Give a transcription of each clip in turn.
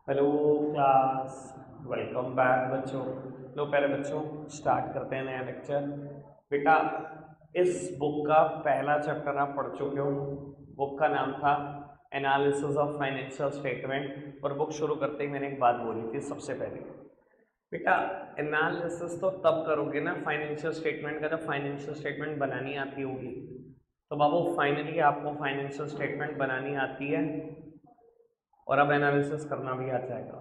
Hello class. Welcome back बच्चों। लो पहले बच्चों स्टार्ट करते हैं नया लेक्चर। बेटा इस बुक का पहला चैप्टर आप पढ़ चुके हो। बुक का नाम था एनालिसिस ऑफ फाइनेंशियल स्टेटमेंट। और बुक शुरू करते ही मैंने एक बात बोली थी सबसे पहले। बेटा एनालिसिस तो तब करोगे ना फाइनेंशियल स्टेटमेंट का जब फाइनेंशियल स्टेटमेंट बनानी आती होगी। तो बाबू फाइनली आपको फाइनेंशियल स्टेटमेंट बनानी आती है और अब एनालिसिस करना भी आ जाएगा।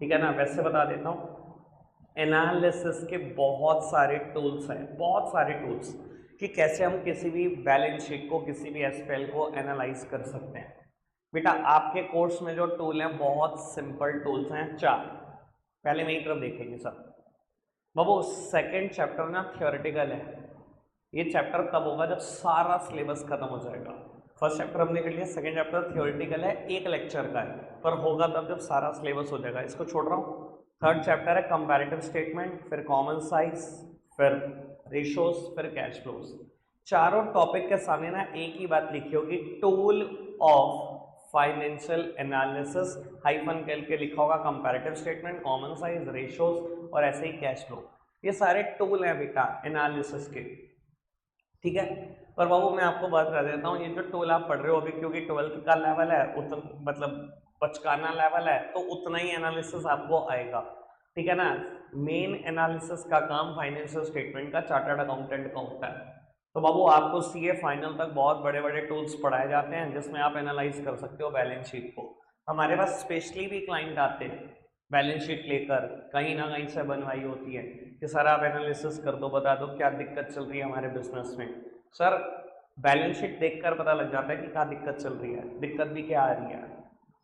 ठीक है ना। वैसे बता देता हूँ एनालिसिस के बहुत सारे टूल्स हैं, बहुत सारे टूल्स कि कैसे हम किसी भी बैलेंस शीट को, किसी भी एसपीएल को एनालाइज कर सकते हैं। बेटा आपके कोर्स में जो टूल हैं बहुत सिंपल टूल्स हैं, चार। पहले मेरी तरफ देखेंगे सब। बाबू सेकंड चैप्टर ना थियोरेटिकल है। ये चैप्टर तब होगा जब सारा सिलेबस खत्म हो जाएगा। फर्स्ट चैप्टर हमने कर लिया, सेकंड चैप्टर थियोरेटिकल है, एक लेक्चर का है, पर होगा तब जब सारा सिलेबस हो जाएगा। इसको छोड़ रहा हूँ। थर्ड चैप्टर है कंपैरेटिव स्टेटमेंट, फिर कॉमन साइज, फिर रेशोज, फिर कैश फ्लोज। चारों टॉपिक के सामने ना एक ही बात लिखी होगी, tool of financial analysis hyphen कैल के लिखा होगा comparative statement, common size, ratios और ऐसे ही कैश फ्लो। ये सारे टूल हैं बेटा एनालिसिस के। ठीक है। पर बाबू मैं आपको बात कर देता हूँ, ये जो टूल आप पढ़ रहे हो अभी, क्योंकि ट्वेल्थ का लेवल है मतलब बचकाना लेवल है, तो उतना ही एनालिसिस आपको आएगा। ठीक है ना। मेन एनालिसिस का काम फाइनेंशियल स्टेटमेंट का चार्टर्ड अकाउंटेंट का होता है। तो बाबू आपको सीए फाइनल तक बहुत बड़े बड़े टूल्स पढ़ाए जाते हैं जिसमें आप एनालाइज कर सकते हो बैलेंस शीट को। हमारे पास स्पेशली भी क्लाइंट आते हैं बैलेंस शीट लेकर, कहीं ना कहीं से बनवाई होती है कि सर आप एनालिसिस कर दो, बता दो क्या दिक्कत चल रही है हमारे बिजनेस में। सर बैलेंस शीट देखकर पता लग जाता है कि क्या दिक्कत चल रही है, दिक्कत भी क्या आ रही है।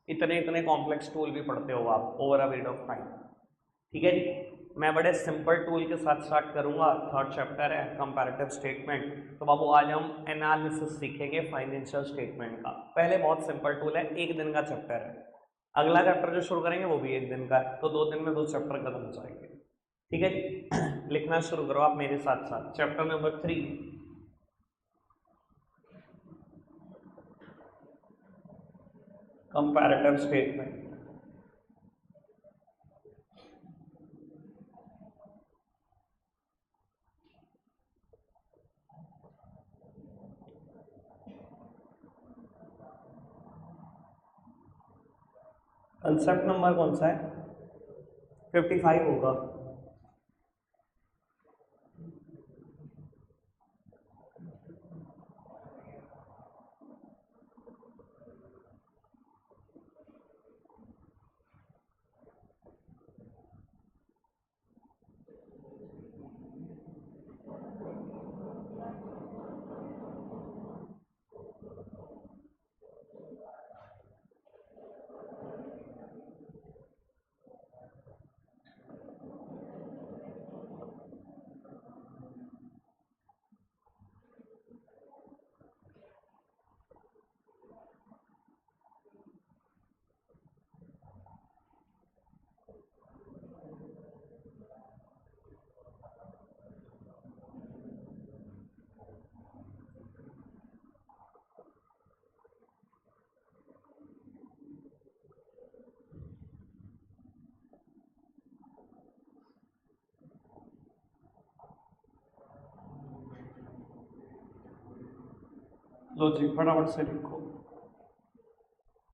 इतने इतने कॉम्प्लेक्स टूल भी पढ़ते हो आप over a period of time. ठीक है जी। मैं बड़े सिंपल टूल के साथ स्टार्ट करूंगा। थर्ड चैप्टर है कंपैरेटिव स्टेटमेंट। तो बाबू आज हम एनालिसिस सीखेंगे फाइनेंशियल स्टेटमेंट का। पहले बहुत सिंपल टूल है, एक दिन का चैप्टर है। अगला चैप्टर जो शुरू करेंगे वो भी एक दिन का है, तो 2 दिन में 2 चैप्टर खत्म हो जाएंगे। ठीक है जी। लिखना शुरू करो आप मेरे साथ साथ। Chapter number 3 comparative statement. Concept number कौन सा है? 55 होगा। लो जी फटाफट से लिखो,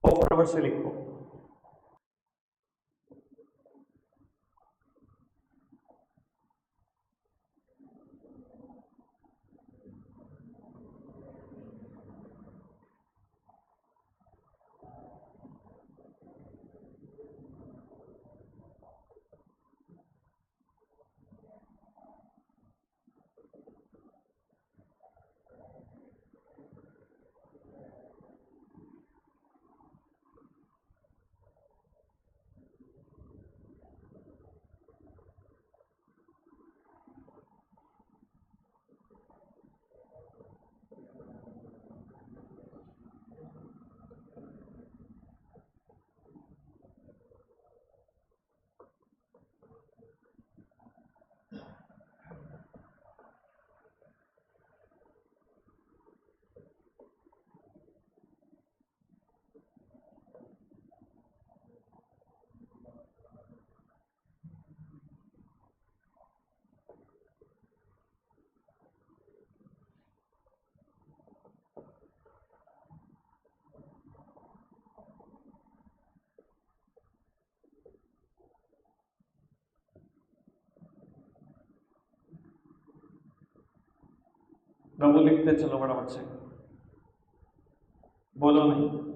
फटाफट से लिखो। प्रभु लिखते चलो फटाफट से, बोलो नहीं।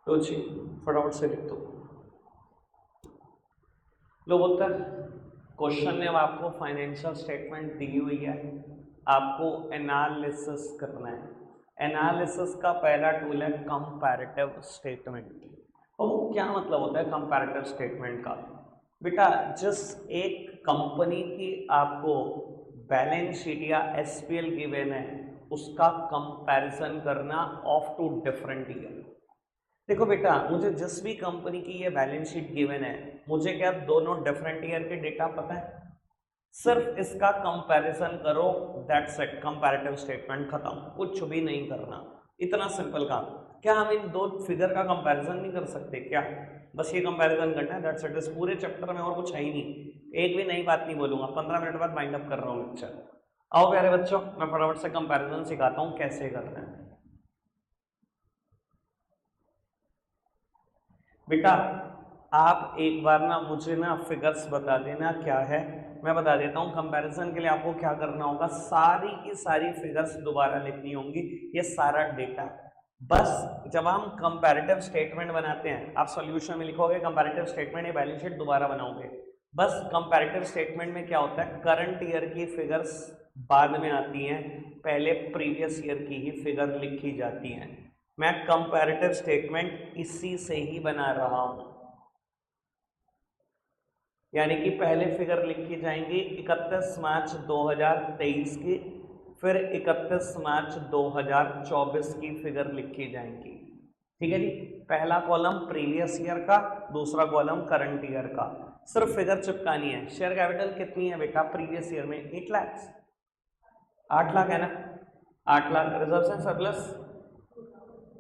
तो जी फटाफट से लिख दो। लो बोलता है क्वेश्चन ने अब आपको फाइनेंशियल स्टेटमेंट दी हुई है, आपको एनालिसिस करना है। एनालिसिस का पहला टूल है कंपैरेटिव स्टेटमेंट। और वो क्या मतलब होता है कंपैरेटिव स्टेटमेंट का? बेटा जिस एक कंपनी की आपको बैलेंस शीट या एसपीएल गिवन है उसका कंपैरिजन करना ऑफ टू डिफरेंट ईयर। देखो बेटा मुझे जिस भी कंपनी की ये बैलेंस शीट गिवन है मुझे क्या दोनों डिफरेंट ईयर के डेटा पता है, सिर्फ इसका कंपैरिजन करो, दैट्स इट, कंपैरेटिव स्टेटमेंट खत्म, कुछ भी नहीं करना, इतना सिंपल काम। क्या हम इन दो फिगर का कंपैरिजन नहीं कर सकते क्या? बस ये कंपैरिजन करना है, दैट्स इट। इस पूरे चैप्टर में और कुछ है ही नहीं, एक भी नई बात नहीं बोलूंगा, 15 मिनट बाद माइंड अप कर रहा हूँ लेक्चर। आओ प्यारे बच्चों मैं फटाफट से कंपैरिजन सिखाता हूँ कैसे करना है। बेटा आप एक बार ना मुझे ना फिगर्स बता देना क्या है, मैं बता देता हूँ। कंपैरिजन के लिए आपको क्या करना होगा, सारी की सारी फिगर्स दोबारा लिखनी होंगी, ये सारा डेटा। बस जब हम कंपैरेटिव स्टेटमेंट बनाते हैं आप सॉल्यूशन में लिखोगे कंपैरेटिव स्टेटमेंट, ये बैलेंस शीट दोबारा बनाओगे। बस कंपैरेटिव स्टेटमेंट में क्या होता है, करंट ईयर की फिगर्स बाद में आती हैं, पहले प्रीवियस ईयर की ही फिगर लिखी जाती हैं। मैं कंपैरेटिव स्टेटमेंट इसी से ही बना रहा हूं, यानी कि पहले फिगर लिखी जाएंगी 31 मार्च 2023 की, फिर 31 मार्च 2024 की फिगर लिखी जाएंगी। ठीक है जी, पहला कॉलम प्रीवियस ईयर का, दूसरा कॉलम करंट ईयर का, सिर्फ फिगर चिपकानी है। शेयर कैपिटल कितनी है बेटा प्रीवियस ईयर में? 8 लाख, 8 लाख है ना, 8 lakh. Reserve and surplus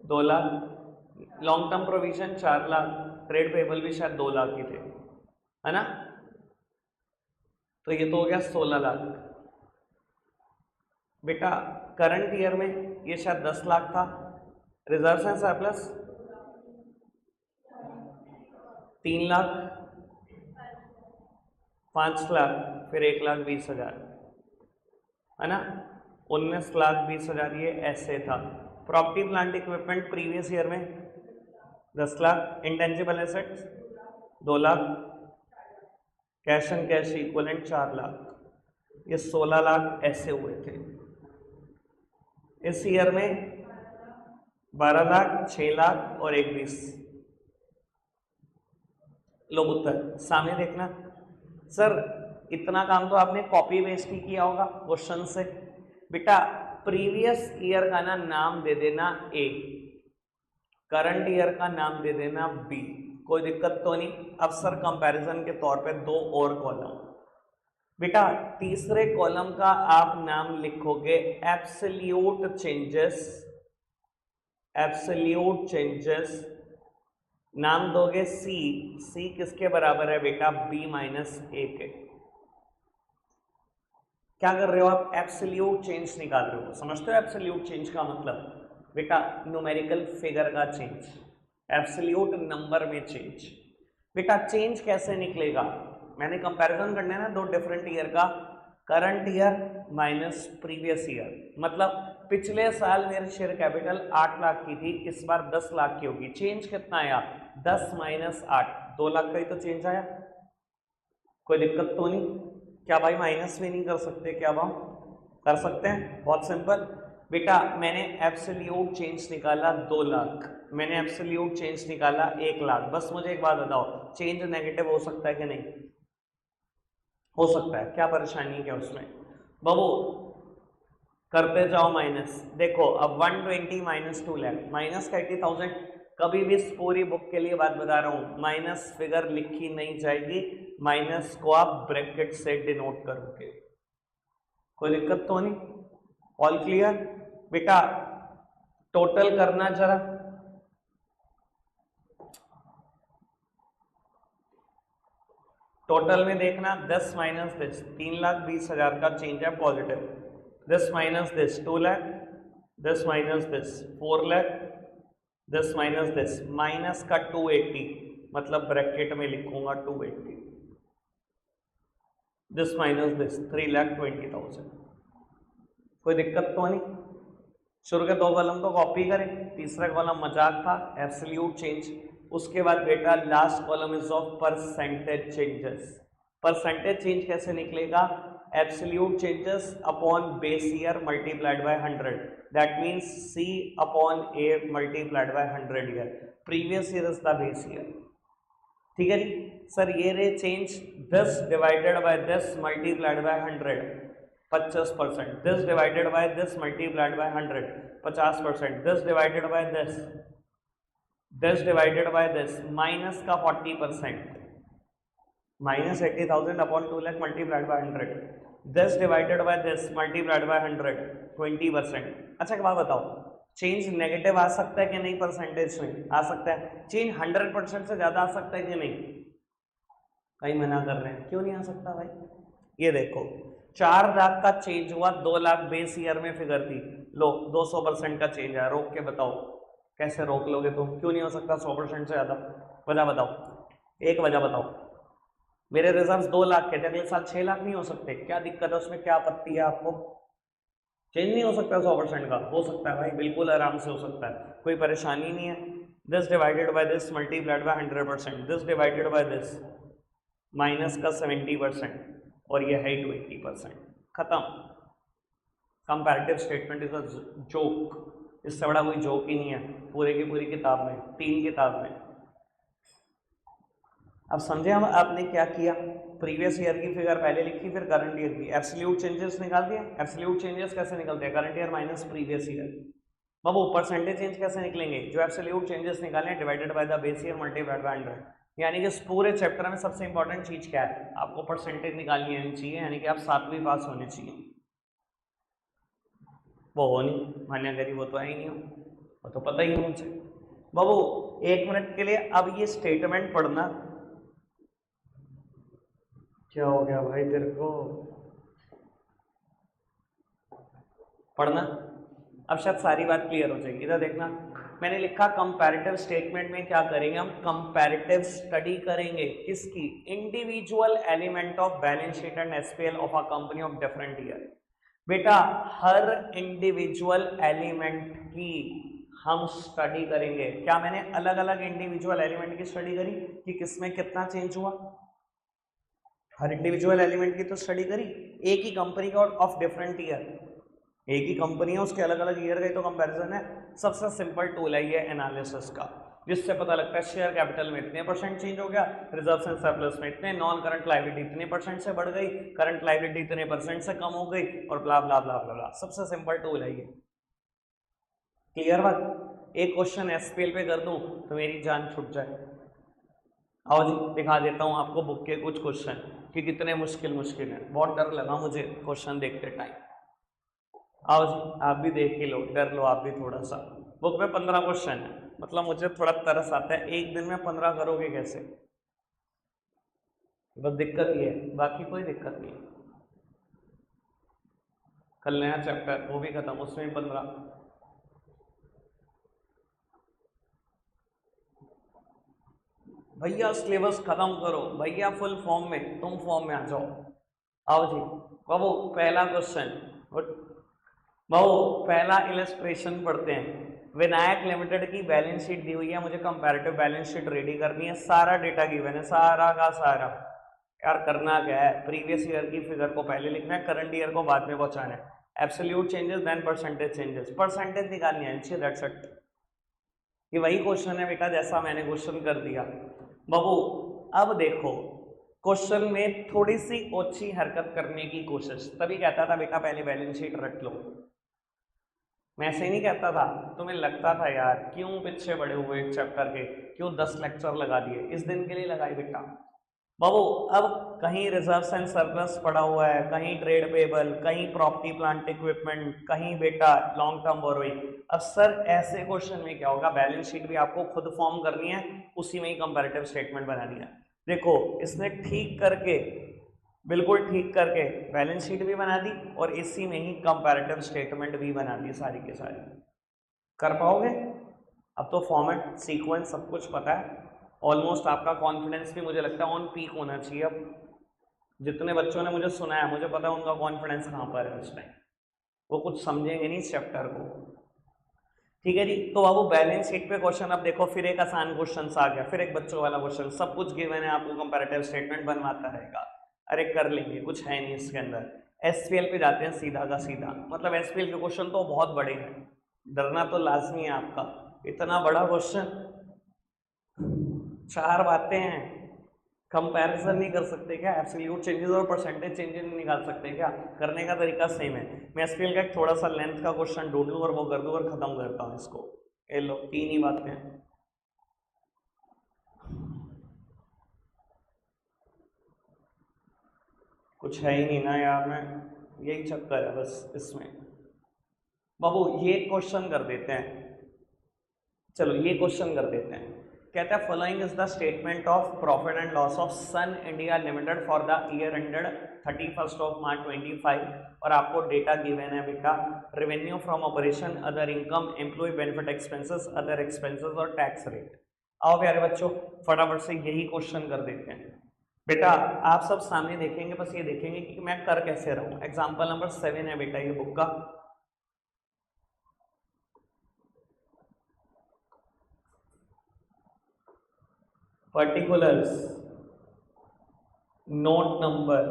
2 lakh, long term provision 4 lakh, trade payable भी शायद 2 लाख ही थे, है ना, तो ये तो हो गया 16 लाख। बेटा करंट ईयर में ये शायद 10 लाख था। Reserve and surplus 3 lakh, 5 lakh, फिर 1,20,000, है ना। 19,20,000 ये ऐसे था। Property plant equipment previous year में 10 lakh, intangible assets 2 lakh, cash and cash equivalent 4 lakh, ये 16 लाख ऐसे हुए थे। इस ईयर में 12 लाख, 6 लाख और 1,20। लो उत्तर सामने देखना। सर इतना काम तो आपने कॉपी पेस्ट ही किया होगा क्वेश्चन से। बेटा प्रीवियस ईयर का नाम दे देना ए, करंट ईयर का नाम दे देना बी, कोई दिक्कत तो नहीं। अब सर कंपैरिजन के तौर पे 2 और कॉलम। बेटा तीसरे कॉलम का आप नाम लिखोगे एब्सोल्यूट चेंजेस, एब्सोल्यूट चेंजेस, नाम दोगे सी। सी किसके बराबर है बेटा? बी माइनस ए के। क्या कर रहे हो आप? एब्सोल्यूट चेंज निकाल रहे हो। समझते हो एब्सोल्यूट चेंज का मतलब? बेटा न्यूमेरिकल फिगर का चेंज, एब्सोल्यूट नंबर में चेंज। बेटा चेंज कैसे निकलेगा? मैंने कंपैरिजन करना है ना 2 डिफरेंट ईयर का, current year minus previous year. मतलब पिछले साल मेरी शेयर कैपिटल 8 लाख की थी, इस बार 10 लाख की होगी। चेंज कितना आया? 10 माइनस 8, 2 लाख का ही तो चेंज आया। कोई दिक्कत तो नहीं? क्या भाई माइनस भी नहीं कर सकते क्या? हम कर सकते हैं, बहुत सिंपल। बेटा मैंने एब्सोल्यूट चेंज निकाला 2 लाख, मैंने एब्सोल्यूट चेंज निकाला 1 लाख। बस मुझे एक बात बताओ, चेंज नेगेटिव हो सकता है कि नहीं? हो सकता है। क्या परेशानी है क्या उसमें? बाबू करते जाओ माइनस। देखो अब 120 माइनस 2 लाख माइनस का 80,000। कभी भी इस पूरी बुक के लिए बात बता रहा हूं, माइनस फिगर लिखी नहीं जाएगी, माइनस को आप ब्रैकेट से डिनोट करोगे। कोई दिक्कत तो नहीं? All clear? बेटा टोटल करना जरा। टोटल में देखना 10 माइनस दिस 3,20,000 का चेंज है positive. 10 minus this 2 lakh, 10 minus this 4 lakh, 10 minus this minus का 280, मतलब ब्रैकेट में लिखूंगा 280। This minus this 3,20,000। कोई दिक्कत तो नहीं? शुरू के 2 कॉलम को कॉपी करें, तीसरा कॉलम मजाक था, एब्सोल्यूट चेंज। उसके बाद बेटा last column is of percentage changes. Percentage change कैसे निकलेगा? Absolute changes upon base year multiplied by 100, that means C upon A multiplied by 100 year. Previous year is the base year. ठीक है जी। Sir ये रे change 10 divided by 10 multiplied by 100 50%, 10 divided by 10 multiplied by 100 50%, 10 divided by 10, 10 divided by 10 minus का 40%, minus 80,000 upon 2 lakh multiplied by 100, 10 divided by 10 multiplied by 100 20%। अच्छा एक बात बताओ, चेंज नेगेटिव आ सकता है कि नहीं? परसेंटेज में आ सकता है। चेंज 100% से ज्यादा आ सकता है कि नहीं? कहीं मना कर रहे हैं, क्यों नहीं आ सकता भाई? ये देखो 4 लाख का चेंज हुआ, 2 लाख बेस ईयर में फिगर थी, लो 200% का चेंज है। रोक के बताओ कैसे रोक लोगे तुम? क्यों नहीं हो सकता 100% से ज्यादा? वजह बताओ, एक वजह बताओ। मेरे रिजर्व्स 2 लाख के थे, अगले साल 6 लाख नहीं हो सकते? क्या दिक्कत है उसमें? क्या आपत्ति है आपको? चेंज नहीं हो सकता 100% का? हो सकता है भाई, बिल्कुल आराम से हो सकता है, कोई परेशानी नहीं है। This divided by this multiplied by 100%, this divided by this minus का 70% और ये है 20%। खत्म। Comparative statement is a joke, इससे बड़ा कोई जोक ही नहीं है पूरे की पूरी किताब में, 3 किताब में। अब समझे हम आपने क्या किया? प्रीवियस ईयर की फिगर पहले लिखी, फिर करंट ईयर की, एब्सोल्यूट चेंजेस निकाल दिए। एब्सोल्यूट चेंजेस कैसे निकलते हैं? Current year minus previous year. बाबू परसेंटेज चेंज कैसे निकलेंगे? जो एब्सोल्यूट चेंजेस निकाले divided by the base year multiplied by 100। यानी कि इस पूरे चैप्टर में सबसे इंपॉर्टेंट चीज क्या है? आपको परसेंटेज निकालनी आनी चाहिए, यानी कि आप 7वीं पास होने चाहिए। वो हो नहीं, मान्य करी, वो तो है ही नहीं हो, वो तो पता ही है मुझे। बाबू 1 मिनट के लिए अब ये स्टेटमेंट पढ़ना। क्या हो गया भाई तेरे को? पढ़ना। अब शायद सारी बात क्लियर हो जाएगी। इधर देखना मैंने लिखा कंपैरेटिव स्टेटमेंट में क्या करेंगे हम, कंपैरेटिव स्टडी करेंगे किसकी, individual element of balance sheet and SPL of a company of different year. बेटा हर इंडिविजुअल एलिमेंट की हम स्टडी करेंगे। क्या मैंने अलग अलग इंडिविजुअल एलिमेंट की स्टडी करी कि किसमें कितना चेंज हुआ, हर इंडिविजुअल एलिमेंट की तो स्टडी करी, एक ही कंपनी का ऑफ डिफरेंट ईयर, एक ही कंपनी है उसके अलग अलग ईयर का तो कंपैरिजन है। सबसे सिंपल टूल है ये एनालिसिस का, जिससे पता लगता है शेयर कैपिटल में इतने परसेंट चेंज हो गया, रिजर्व्स एंड सरप्लस में इतने, नॉन करंट लायबिलिटी इतने परसेंट से बढ़ गई, करंट लायबिलिटी इतने परसेंट से कम हो गई, और ब्ला ब्ला ब्ला ब्ला ब्ला। सबसे सिंपल टूल है ये, क्लियर बात। एक क्वेश्चन एसपीएल पे कर दूं तो मेरी जान छूट जाए। आओ जी दिखा देता हूं आपको बुक के कुछ क्वेश्चन कि कितने मुश्किल मुश्किल है। बहुत डर लगा मुझे क्वेश्चन देखते टाइम। आओ जी आप भी देख ही लो, डर लो आप भी थोड़ा सा। बुक में 15 क्वेश्चन है, मतलब मुझे थोड़ा तरस आता है, एक दिन में 15 करोगे कैसे, बस दिक्कत ये है, बाकी कोई दिक्कत नहीं। कल नया चैप्टर वो भी खत्म, उसमें भी 15। भैया सिलेबस खत्म करो, भैया फुल फॉर्म में, तुम फॉर्म में आ जाओ। आओ जी बाबू पहला क्वेश्चन, बाबू पहला इलस्ट्रेशन पढ़ते हैं। विनायक लिमिटेड की बैलेंस शीट दी हुई है, मुझे कंपैरेटिव बैलेंस शीट रेडी करनी है, सारा डेटा गिवन है, सारा का सारा। यार करना क्या है, प्रीवियस ईयर की फिगर को पहले लिखना है, करंट ईयर को बाद में पहुंचाना है। Absolute changes then percentage changes, percentage निकालनी है, दैट्स इट। ये वही क्वेश्चन है बेटा जैसा मैंने क्वेश्चन कर दिया। बाबू अब देखो क्वेश्चन में थोड़ी सी ओछी हरकत करने की कोशिश, तभी कहता था बेटा पहले बैलेंस शीट रख लो। मैं ऐसे ही नहीं कहता था, तुम्हें लगता था यार क्यों पीछे बड़े हुए एक चैप्टर के, क्यों 10 लेक्चर लगा दिए, इस दिन के लिए लगाई बेटा। बाबू अब कहीं रिजर्व्स एंड सरप्लस पड़ा हुआ है, कहीं ट्रेड पेबल, कहीं प्रॉपर्टी प्लांट इक्विपमेंट, कहीं बेटा लॉन्ग टर्म बोरोइंग। अब सर ऐसे क्वेश्चन में क्या होगा, बैलेंस शीट भी आपको खुद फॉर्म करनी है, उसी में ही कंपैरेटिव स्टेटमेंट बनानी है। देखो इसने ठीक करके, बिल्कुल ठीक करके बैलेंस शीट भी बना दी और इसी में ही कंपैरेटिव स्टेटमेंट भी बना दी, सारी के सारी। कर पाओगे? अब तो फॉर्मेट सीक्वेंस सब कुछ पता है, ऑलमोस्ट आपका कॉन्फिडेंस भी मुझे लगता है ऑन पीक होना चाहिए। अब जितने बच्चों ने मुझे सुना है मुझे पता है उनका कॉन्फिडेंस कहाँ पर है इस टाइम, वो कुछ समझेंगे नहीं इस चैप्टर को। ठीक है जी, तो बाबू बैलेंस शीट पे क्वेश्चन, अब देखो फिर एक आसान क्वेश्चन आ गया, फिर एक बच्चों वाला क्वेश्चन, सब कुछ गिवन है, आपको कंपैरेटिव स्टेटमेंट बनवाता रहेगा। अरे कर लेंगे, कुछ है नहीं इसके अंदर। एसपीएल पे जाते हैं सीधा का सीधा, मतलब एसपीएल के क्वेश्चन तो बहुत बड़े हैं, डरना तो लाजमी है आपका। इतना बड़ा क्वेश्चन, 4 बातें हैं, कंपैरिजन नहीं कर सकते क्या, एब्सोल्यूट चेंजेस और परसेंटेज चेंजेस नहीं निकाल सकते क्या? करने का तरीका सेम है। मैं एसपीएल का एक थोड़ा सा लेंथ का क्वेश्चन ढूंढ लूँ और वो कर दूँ और खत्म करता हूँ इसको। ये लो 3 ही बातें, कुछ है ही नहीं ना यार, मैं यही चक्कर है बस इसमें। बाबू ये क्वेश्चन कर देते हैं, चलो ये क्वेश्चन कर देते हैं। कहता है following is the statement of profit and loss of Sun India Limited for the year ended 31 March 25, और आपको डेटा गिवन है बेटा, revenue from operation, other income, employ benefit expenses, other expenses और टैक्स रेट। आओ प्यारे बच्चों फटाफट से यही क्वेश्चन कर देते हैं। बेटा आप सब सामने देखेंगे, बस ये देखेंगे कि मैं कर कैसे रहा हूं। एग्जाम्पल नंबर 7 है बेटा ये बुक का, पर्टिकुलर्स, नोट नंबर।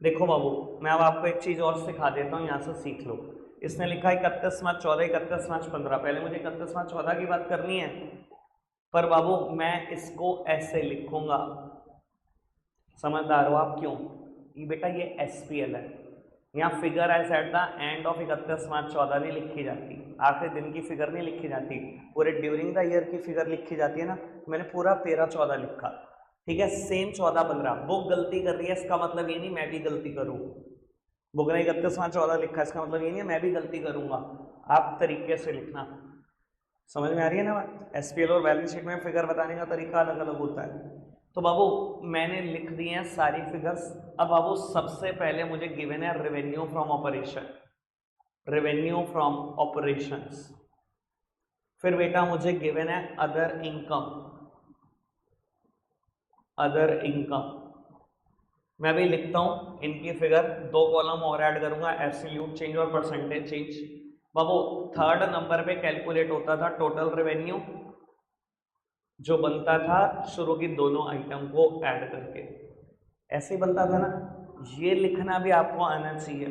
देखो बाबू मैं अब आपको एक चीज और सिखा देता हूँ, यहां से सीख लो। इसने लिखा 31 मार्च 14, 31 मार्च 15, पहले मुझे 31 मार्च 14 की बात करनी है, पर बाबू मैं इसको ऐसे लिखूंगा, समझदार हो आप क्यों? ये बेटा ये एसपीएल है, यहाँ figure as at the end of 31 March 14 नहीं लिखी जाती, आखिरी दिन की फिगर नहीं लिखी जाती, पूरे ड्यूरिंग द ईयर की फिगर लिखी जाती है ना। मैंने पूरा 13-14 लिखा, ठीक है, सेम 14-15। बुक गलती कर रही है इसका मतलब ये नहीं मैं भी गलती करूँ, बुक ने 31 मार्च 14 लिखा इसका मतलब ये नहीं है मैं भी गलती करूंगा। आप तरीके से लिखना, समझ में आ रही है ना बात? एसपीएल और बैलेंस शीट में फिगर बताने का तरीका अलग अलग होता है। तो बाबू मैंने लिख दी हैं सारी फिगर्स। अब बाबू सबसे पहले मुझे गिवन है revenue from operation, revenue from operations. फिर बेटा मुझे गिवन है अदर इनकम। अदर इनकम मैं भी लिखता हूं इनकी फिगर, 2 कॉलम और ऐड करूंगा, एब्सोल्यूट चेंज और परसेंटेज चेंज। बाबू थर्ड नंबर पे कैलकुलेट होता था टोटल रेवेन्यू, जो बनता था शुरू की दोनों आइटम को ऐड करके, ऐसे ही बनता था ना। ये लिखना भी आपको आना चाहिए,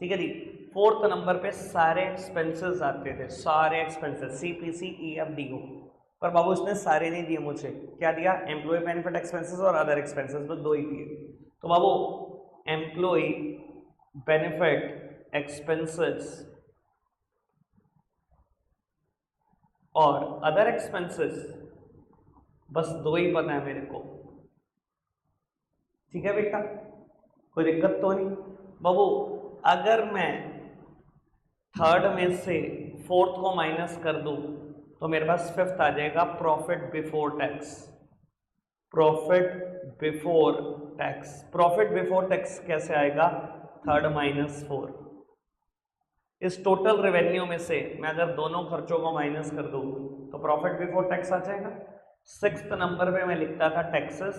ठीक है जी। फोर्थ नंबर पे सारे एक्सपेंसेस आते थे, सारे एक्सपेंसेस CPC EFDO, पर बाबू इसने सारे नहीं दिए मुझे। क्या दिया? एम्प्लॉय बेनिफिट एक्सपेंसेस और अदर एक्सपेंसेस, बस 2 ही दिए। तो बाबू एम्प्लॉय बेनिफिट एक्सपेंसेस और अदर एक्सपेंसेस बस 2 ही पता है मेरे को, ठीक है बेटा, कोई दिक्कत तो नहीं। बाबू अगर मैं थर्ड में से फोर्थ को माइनस कर दूं तो मेरे पास फिफ्थ आ जाएगा, profit before tax. Profit before tax, profit before tax कैसे आएगा? Third minus 4। इस टोटल रेवेन्यू में से मैं अगर दोनों खर्चों को माइनस कर दूं तो प्रॉफिट बिफोर टैक्स आ जाएगा। सिक्स्थ नंबर पे मैं लिखता था टैक्सेस,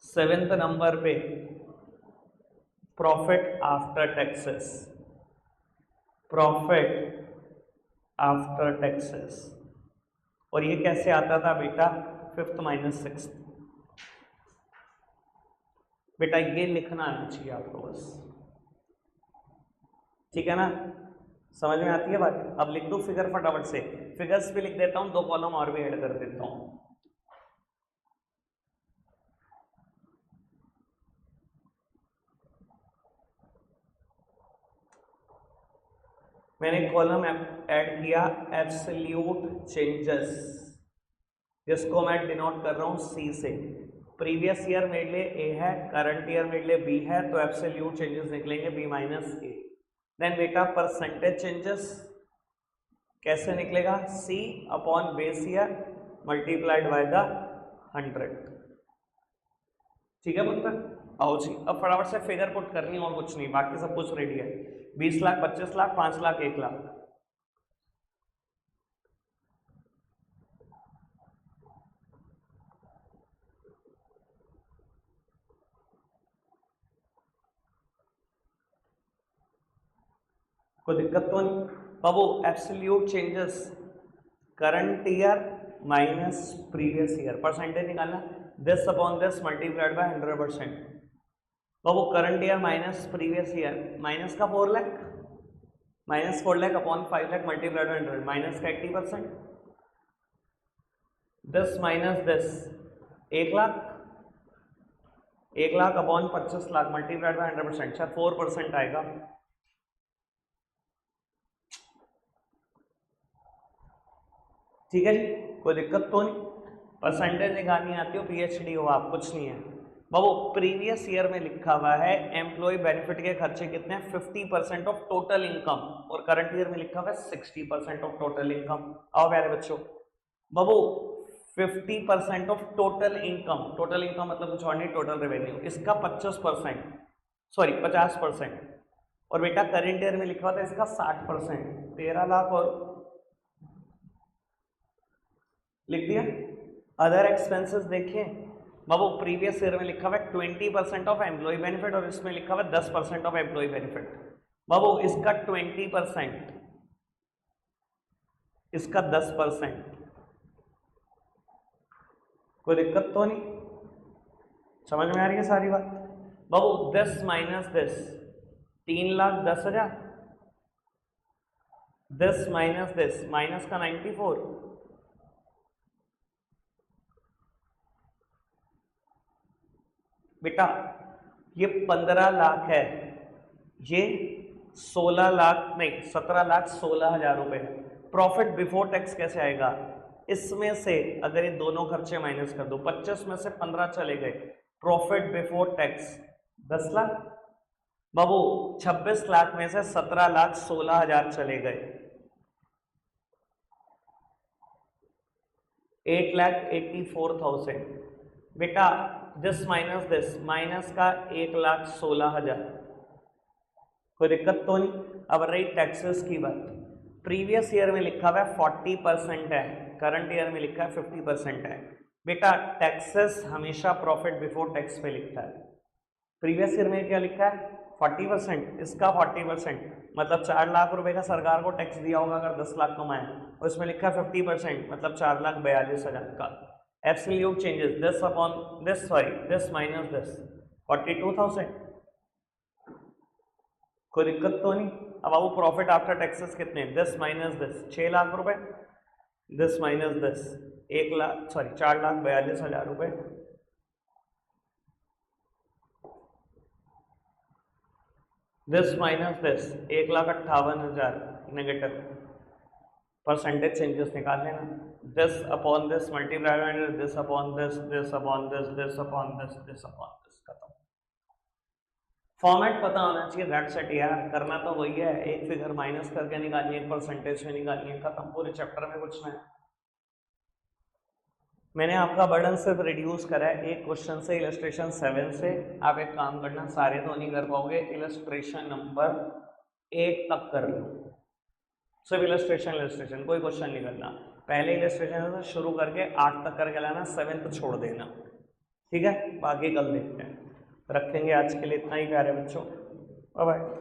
सेवेंथ नंबर पे profit after taxes, profit after taxes. और ये कैसे आता था बेटा? Fifth minus sixth. बेटा ये लिखना आना चाहिए आपको बस, ठीक है ना, समझ में आती है बात? अब लिख दो फिगर फटाफट से, फिगर्स भी लिख देता हूं, 2 कॉलम और भी ऐड कर देता हूं। मैंने कॉलम ऐड किया एब्सोल्यूट चेंजेस, जिसको मैं डिनोट कर रहा हूं C से। प्रीवियस ईयर मेरे लिए A है, करंट ईयर मेरे लिए B है, तो एब्सोल्यूट चेंजेस निकलेंगे B माइनस A। देन बेटा परसेंटेज चेंजेस कैसे निकलेगा? C upon base year multiplied by the 100, ठीक है पुत्र? आओ जी, अब फटाफट से फिगर पुट करनी और कुछ नहीं, बाकी सब कुछ रेडी है। 20 लाख, 25 लाख, 5 लाख, 1 लाख। कोई दिक्कत तो नहीं? बाबू absolute changes current year minus previous year, percentage निकालना, this upon this multiplied by 100%। बाबू current year minus previous year, minus का 4 lakh, minus 4 lakh upon 5 lakh multiplied by 100, minus का 80%। This minus this 1 lakh, 1 lakh upon 25 lakh multiplied by 100%, अच्छा 4% आएगा। ठीक है जी, कोई दिक्कत तो नहीं? परसेंटेज निकालनी आती हो, PhD हो आप, कुछ नहीं है। बाबू प्रीवियस ईयर में लिखा हुआ है एम्प्लॉय बेनिफिट के खर्चे कितने हैं? 50% ऑफ टोटल इनकम, और करंट ईयर में लिखा हुआ है 60% ऑफ टोटल इनकम। आओ प्यारे बच्चों, बाबू 50% of total income, total income मतलब कुछ और नहीं, टोटल रेवेन्यू, इसका 25%, सॉरी 50%, और बेटा करंट ईयर में लिखा हुआ था इसका 60%, 13 लाख और लिख दिया। अदर एक्सपेंसेस देखिए बाबू, प्रीवियस ईयर में लिखा हुआ है 20% ऑफ एम्प्लॉय बेनिफिट, और इसमें लिखा हुआ है 10% ऑफ एम्प्लॉय बेनिफिट। बाबू इसका 20%, इसका 10%, कोई दिक्कत तो नहीं? समझ में आ रही है सारी बात? बाबू 10 माइनस 10, 3,10,000, 10 माइनस 10, माइनस का 94, बेटा ये 15 लाख है, ये 16 लाख नहीं 17,16,000 रुपए है। प्रॉफिट बिफोर टैक्स कैसे आएगा? इसमें से अगर ये दोनों खर्चे माइनस कर दो, 25 में से 15 चले गए, प्रॉफिट बिफोर टैक्स 10 लाख। बाबू 26 लाख में से 17,16,000 चले गए, 8,84,000। बेटा दिस माइनस दिस, माइनस का 1,16,000, कोई दिक्कत तो नहीं। अब रही टैक्सेस की बात, प्रीवियस ईयर में लिखा हुआ है 40% है, करंट ईयर में लिखा है 50% है। बेटा टैक्सेस हमेशा प्रॉफिट बिफोर टैक्स पे लिखता है। प्रीवियस ईयर में क्या लिखा है 40%, इसका 40%, मतलब 4 लाख रुपए का सरकार को टैक्स दिया होगा अगर 10 लाख कमाए, और इसमें लिखा है 50%, मतलब 4,42,000 का। Absolute changes this upon this, sorry this minus this, 42,000। कोई दिक्कत तो नहीं। अब वो प्रॉफिट आफ्टर टैक्सेस कितने, दिस माइनस दिस 6 लाख रुपए, दिस माइनस दिस 4,42,000 रुपए, this minus this 1,58,000 negative. Percentage changes निकाल लेना, this upon this multiply by this upon this, this upon this, this upon this, this upon this, खत्म। Format पता होना चाहिए, that's it यार, करना तो वही है, एक फिगर माइनस करके निकालनी है, एक परसेंटेज में निकालनी है, खत्म, पूरे चैप्टर में कुछ नहीं। मैंने आपका बर्डन सिर्फ रिड्यूस करा है एक क्वेश्चन से, इलस्ट्रेशन 7 से। आप एक काम करना, सारे तो नहीं कर पाओगे, इलस्ट्रेशन नंबर 8 तक कर लो, सिर्फ इलस्ट्रेशन कोई क्वेश्चन नहीं करना। पहले इलस्ट्रेशन से शुरू करके 8 तक करके लाना, 7th छोड़ देना, ठीक है। बाकी कल देखते हैं। रखेंगे आज के लिए इतना ही प्यारे बच्चों, बाय बाय।